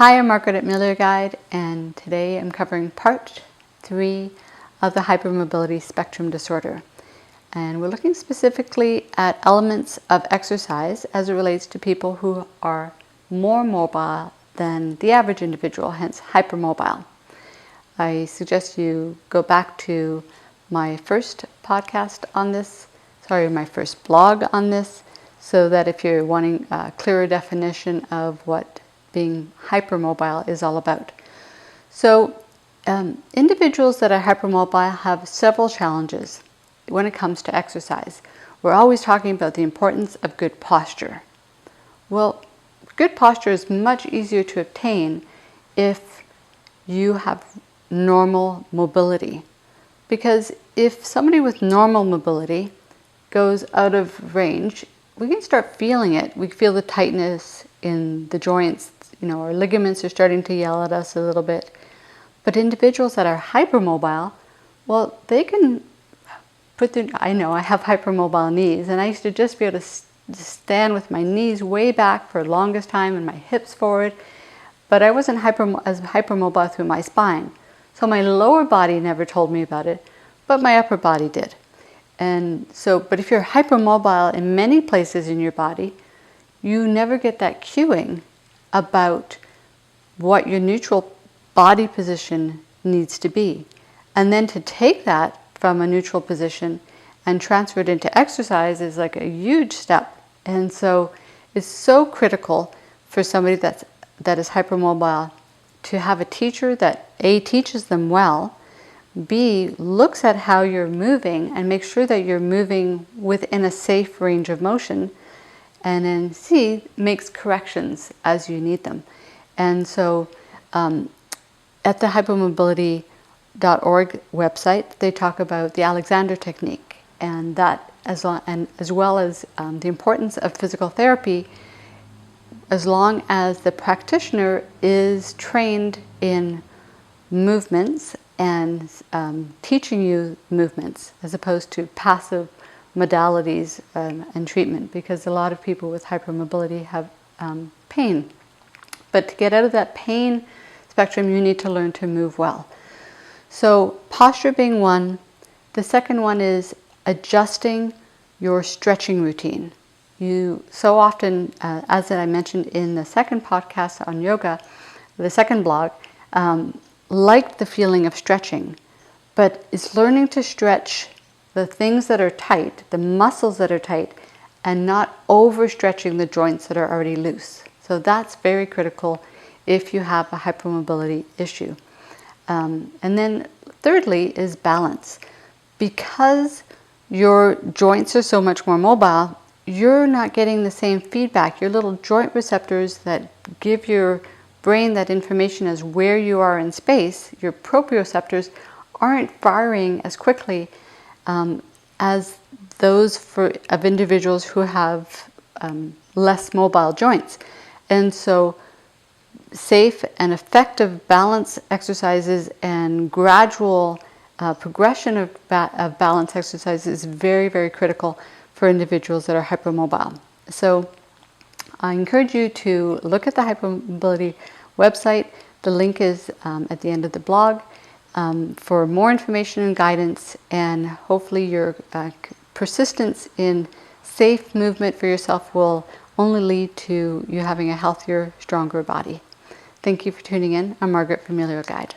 Hi, I'm Margaret at Miller Guide, and today I'm covering part 3 of the hypermobility spectrum disorder. And we're looking specifically at elements of exercise as it relates to people who are more mobile than the average individual, hence hypermobile. I suggest you go back to my first podcast on this, my first blog on this, so that if you're wanting a clearer definition of what being hypermobile is all about. So individuals that are hypermobile have several challenges when it comes to exercise. We're always talking about the importance of good posture. Well, good posture is much easier to obtain if you have normal mobility. Because if somebody with normal mobility goes out of range, we can start feeling it. We feel the tightness in the joints. Our ligaments are starting to yell at us a little bit. But individuals that are hypermobile, well, they can I have hypermobile knees, and I used to just be able to stand with my knees way back for the longest time and my hips forward, but I wasn't as hypermobile through my spine. So my lower body never told me about it, but my upper body did. But if you're hypermobile in many places in your body, you never get that cueing about what your neutral body position needs to be. And then to take that from a neutral position and transfer it into exercise is like a huge step. And so it's so critical for somebody that is hypermobile to have a teacher that A, teaches them well, B, looks at how you're moving and makes sure that you're moving within a safe range of motion, and then C, makes corrections as you need them. And so at the hypermobility.org website, they talk about the Alexander technique, and that as well as the importance of physical therapy, as long as the practitioner is trained in movements and teaching you movements as opposed to passive modalities and treatment, because a lot of people with hypermobility have pain. But to get out of that pain spectrum, you need to learn to move well. So posture being one. The second one is adjusting your stretching routine. You so often, as I mentioned in the second podcast on yoga, the second blog, like the feeling of stretching, but it's learning to stretch the things that are tight, the muscles that are tight, and not overstretching the joints that are already loose. So that's very critical if you have a hypermobility issue. And then thirdly is balance. Because your joints are so much more mobile, you're not getting the same feedback. Your little joint receptors that give your brain that information as where you are in space, your proprioceptors, aren't firing as quickly as those of individuals who have less mobile joints. And so safe and effective balance exercises and gradual progression of balance exercises is very, very critical for individuals that are hypermobile. So I encourage you to look at the Hypermobility website. The link is at the end of the blog for more information and guidance, and hopefully your persistence in safe movement for yourself will only lead to you having a healthier, stronger body. Thank you for tuning in. I'm Margaret from Miller Guide.